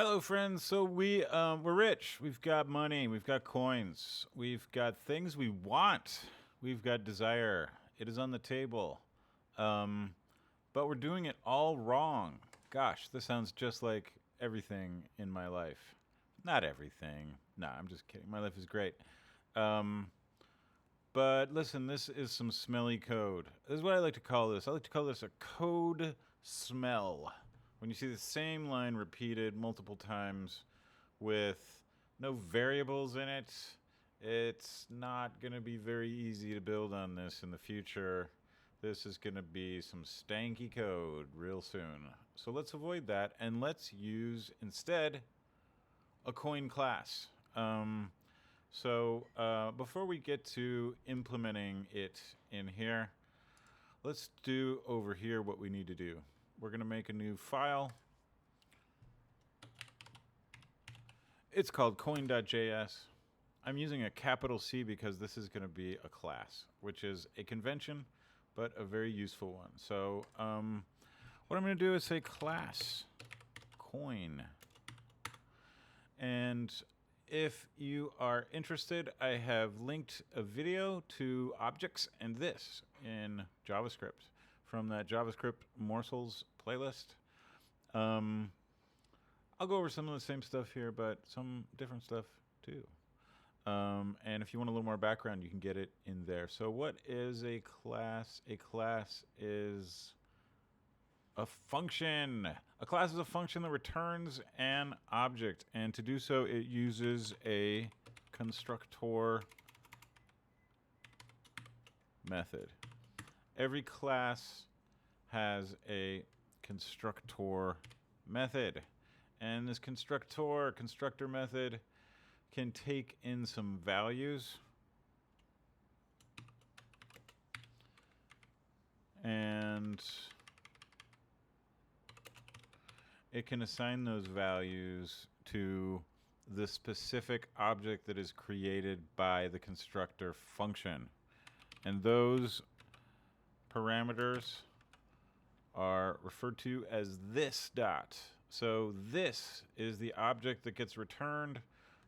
Hello, friends. So we're rich. We've got money. We've got coins. We've got things we want. We've got desire. It is on the table. Um, but we're doing it all wrong. Gosh, this sounds just like everything in my life. Not everything. Nah, I'm just kidding. My life is great. Um, but listen, this is some smelly code. This is what I like to call this. I like to call this a code smell. When you see the same line repeated multiple times with no variables in it, it's not going to be very easy to build on this in the future. This is going to be some stanky code real soon. So let's avoid that and let's use instead a coin class. Before we get to implementing it in here, let's do over here what we need to do. We're going to make a new file. It's called coin.js. I'm using a capital C because this is going to be a class, which is a convention, but a very useful one. So what I'm going to do is say class coin. And if you are interested, I have linked a video to objects and this in JavaScript from that JavaScript morsels playlist. I'll go over some of the same stuff here, but some different stuff too. And if you want a little more background, you can get it in there. So what is a class? A class is a function. A class is a function that returns an object. And to do so, it uses a constructor method. Every class has a constructor method. And this constructor method can take in some values. And it can assign those values to the specific object that is created by the constructor function. And those parameters are referred to as this dot. So this is the object that gets returned.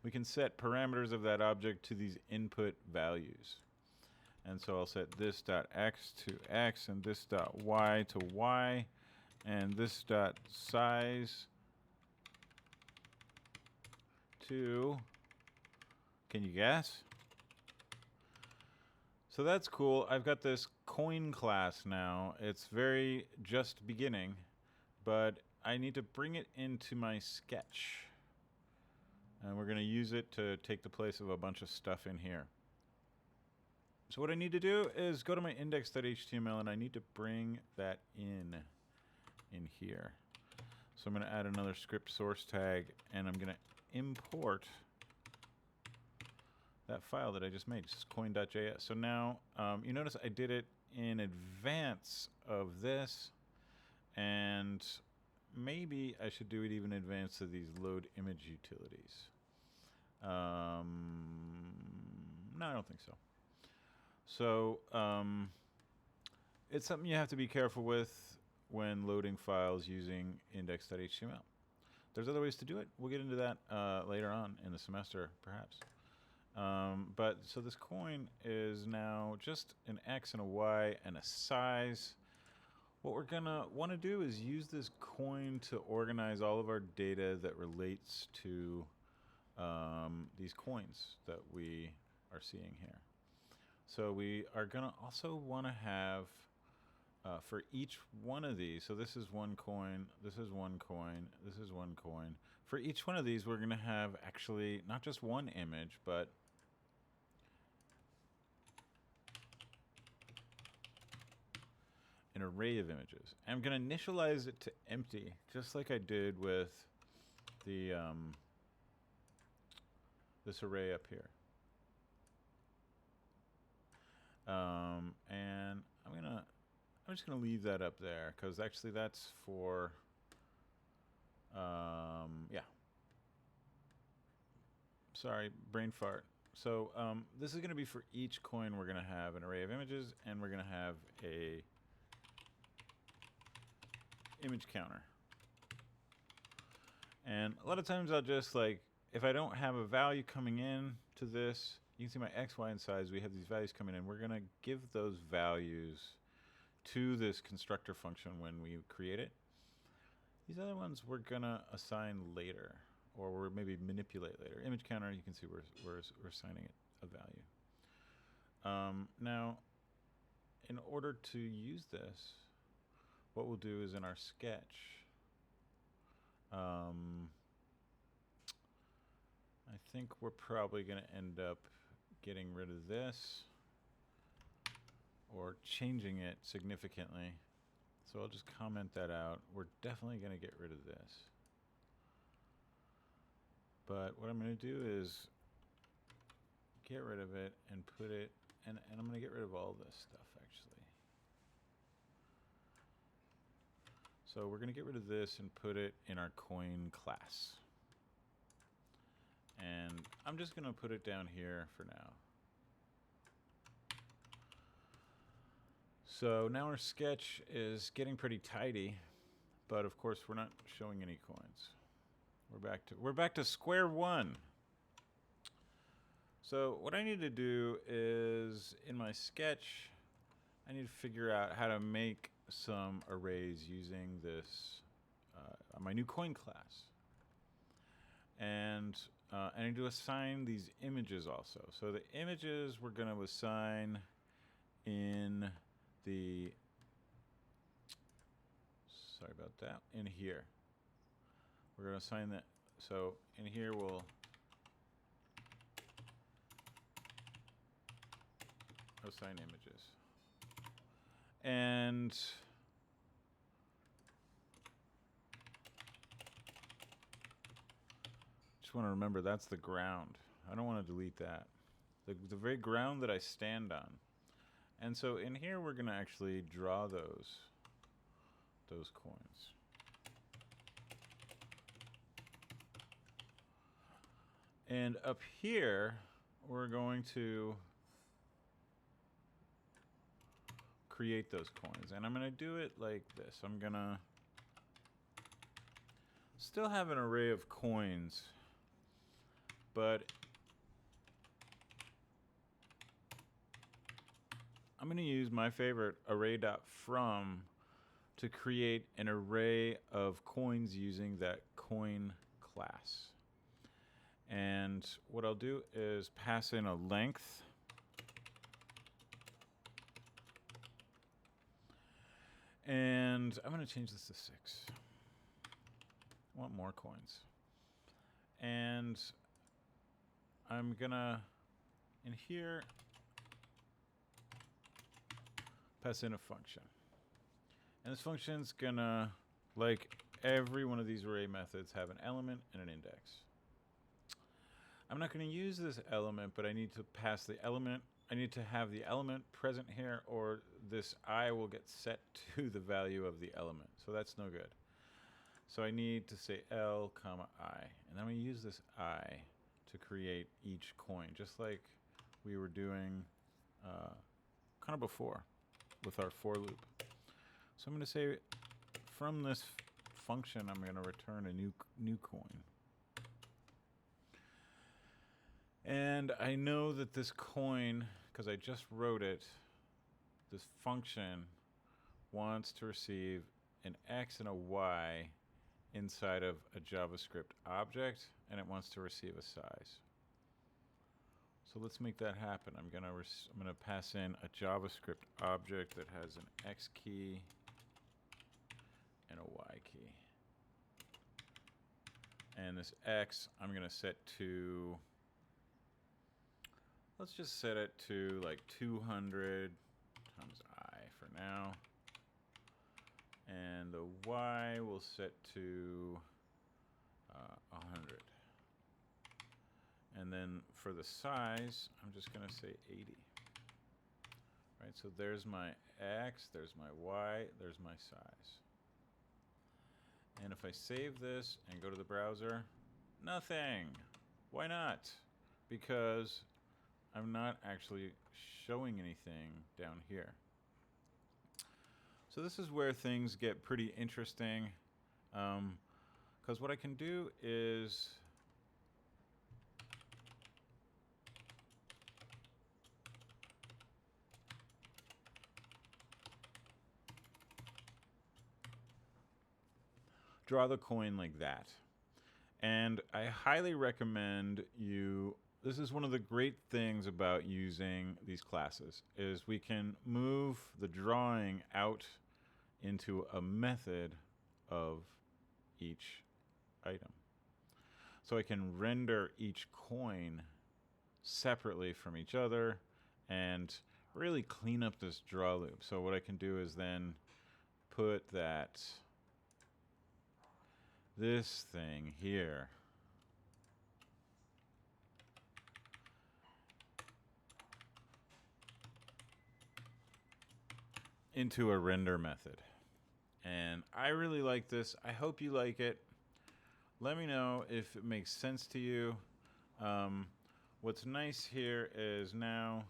We can set parameters of that object to these input values. And so I'll set this dot x to x and this dot y to y and this dot size to, can you guess? So that's cool. I've got this coin class now. It's very just beginning, but I need to bring it into my sketch. And we're going to use it to take the place of a bunch of stuff in here. So what I need to do is go to my index.html and I need to bring that in here. So I'm going to add another script source tag and I'm going to import that file that I just made. This is coin.js. So now you notice I did it in advance of this, and maybe I should do it even in advance of these load image utilities. No, I don't think so. So it's something you have to be careful with when loading files using index.html. There's other ways to do it. We'll get into that later on in the semester, perhaps. But so this coin is now just an X and a Y and a size. What we're gonna want to do is use this coin to organize all of our data that relates to these coins that we are seeing here. So we are gonna also want to have for each one of these, so this is one coin, this is one coin, this is one coin. For each one of these, we're gonna have actually not just one image, but an array of images. I'm going to initialize it to empty, just like I did with the this array up here. And I'm just gonna leave that up there because actually that's for yeah. Sorry, brain fart. So this is going to be for each coin. We're going to have an array of images, and we're going to have a image counter. And a lot of times I'll just like, if I don't have a value coming in to this, you can see my x, y, and size. We have these values coming in. We're going to give those values to this constructor function when we create it. These other ones we're going to assign later, or we're maybe manipulate later. Image counter, you can see we're assigning it a value. Now, in order to use this, what we'll do is in our sketch, I think we're probably going to end up getting rid of this or changing it significantly. So I'll just comment that out. We're definitely going to get rid of this. But what I'm going to do is get rid of it and put it, and I'm going to get rid of all this stuff actually. So we're going to get rid of this and put it in our coin class. And I'm just going to put it down here for now. So now our sketch is getting pretty tidy, but of course we're not showing any coins. We're back to square one. So what I need to do is in my sketch, I need to figure out how to make some arrays using this my new coin class. And I need to assign these images also. So the images we're going to assign in the, sorry about that, in here. We're going to assign that. So in here we'll assign images. And just want to remember that's the ground. I don't want to delete that. The very ground that I stand on. And so in here we're going to actually draw those coins. And up here we're going to create those coins. And I'm going to do it like this. I'm going to still have an array of coins, but I'm going to use my favorite array.from to create an array of coins using that coin class. And what I'll do is pass in a length. And I'm going to change this to 6. I want more coins. And I'm going to, in here, pass in a function. And this function's going to, like every one of these array methods, have an element and an index. I'm not going to use this element, but I need to pass the element. I need to have the element present here, or this I will get set to the value of the element. So that's no good. So I need to say L, comma, I. And I'm going to use this I to create each coin, just like we were doing kind of before with our for loop. So I'm going to say from this function, I'm going to return a new coin. And I know that this coin, because I just wrote it, this function wants to receive an X and a Y inside of a JavaScript object, and it wants to receive a size. So let's make that happen. I'm gonna pass in a JavaScript object that has an X key and a Y key. And this X I'm gonna set to, let's just set it to like 200 times I for now. And the Y will set to 100. And then for the size, I'm just going to say 80. Right, so there's my X, there's my Y, there's my size. And if I save this and go to the browser, nothing. Why not? Because I'm not actually showing anything down here. So this is where things get pretty interesting. Because what I can do is draw the coin like that. And I highly recommend you. This is one of the great things about using these classes is we can move the drawing out into a method of each item. So I can render each coin separately from each other and really clean up this draw loop. So what I can do is then put this thing here into a render method. And I really like this. I hope you like it. Let me know if it makes sense to you. What's nice here is now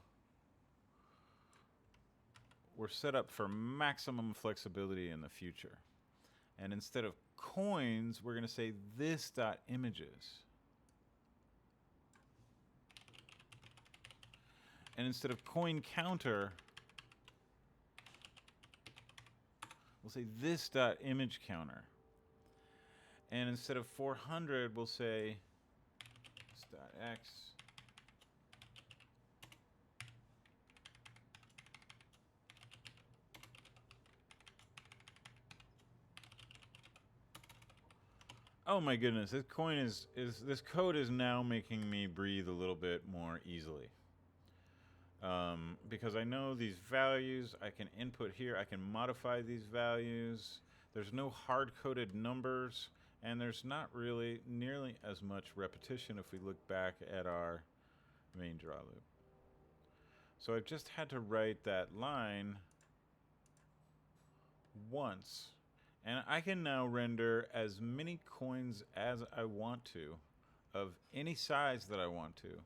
we're set up for maximum flexibility in the future. And instead of coins, we're going to say this dot images. And instead of coin counter, we'll say this dot image counter. And instead of 400, we'll say this dot x. Oh my goodness, this coin is this code is now making me breathe a little bit more easily. Because I know these values, I can input here, I can modify these values. There's no hard-coded numbers, and there's not really nearly as much repetition if we look back at our main draw loop. So I've just had to write that line once, and I can now render as many coins as I want to, of any size that I want to,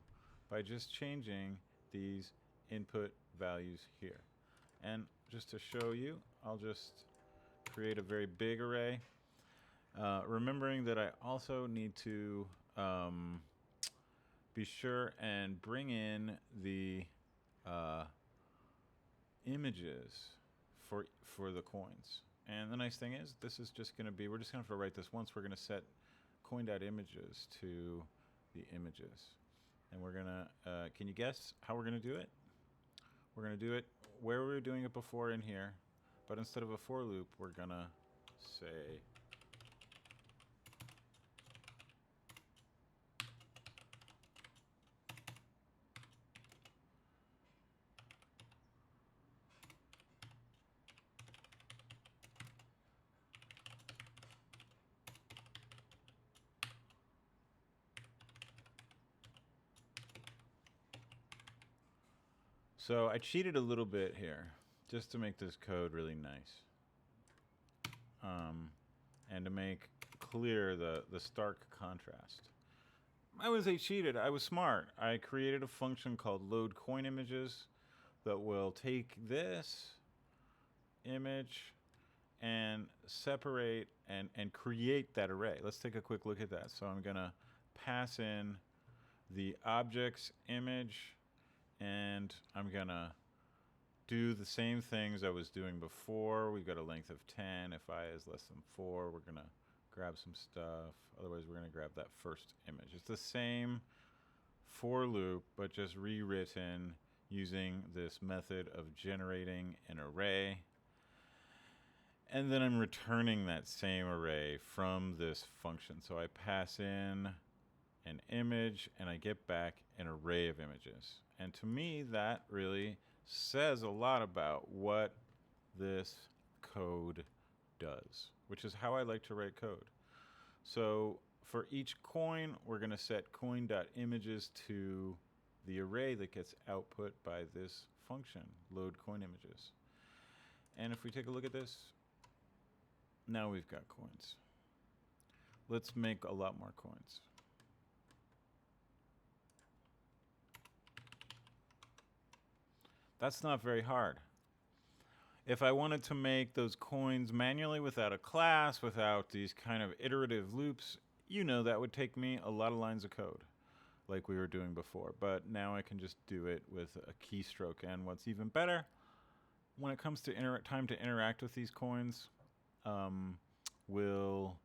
by just changing these input values here. And just to show you, I'll just create a very big array, remembering that I also need to be sure and bring in the images for the coins. And the nice thing is, this is just going to be, we're just going to have to write this once. We're going to set coin.images to the images. And we're going to, can you guess how we're going to do it? We're going to do it where we were doing it before in here, but instead of a for loop, we're going to say so I cheated a little bit here just to make this code really nice. And to make clear the stark contrast. I wouldn't say cheated, I was smart. I created a function called load coin images that will take this image and separate and create that array. Let's take a quick look at that. So I'm gonna pass in the objects image, and I'm gonna do the same things I was doing before. We've got a length of 10. If I is less than 4, we're gonna grab some stuff. Otherwise, we're gonna grab that first image. It's the same for loop, but just rewritten using this method of generating an array. And then I'm returning that same array from this function. So I pass in an image and I get back an array of images. And to me, that really says a lot about what this code does, which is how I like to write code. So for each coin, we're going to set coin.images to the array that gets output by this function, load coin images. And if we take a look at this, now we've got coins. Let's make a lot more coins. That's not very hard. If I wanted to make those coins manually without a class, without these kind of iterative loops, that would take me a lot of lines of code like we were doing before. But now I can just do it with a keystroke. And what's even better, when it comes to time to interact with these coins, we'll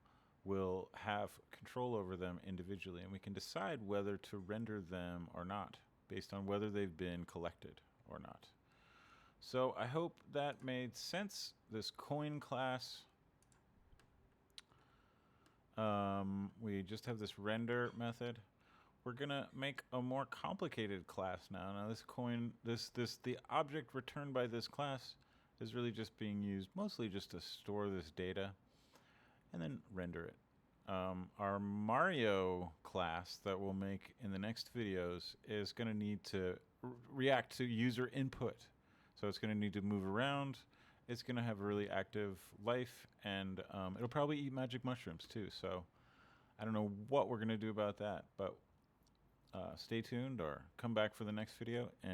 have control over them individually, and we can decide whether to render them or not based on whether they've been collected or not. So I hope that made sense. This coin class, we just have this render method. We're gonna make a more complicated class now. Now this coin, the object returned by this class is really just being used mostly just to store this data and then render it. Our Mario class that we'll make in the next videos is gonna need to react to user input. So it's going to need to move around. It's going to have a really active life, and it'll probably eat magic mushrooms too. So I don't know what we're going to do about that, but stay tuned or come back for the next video. And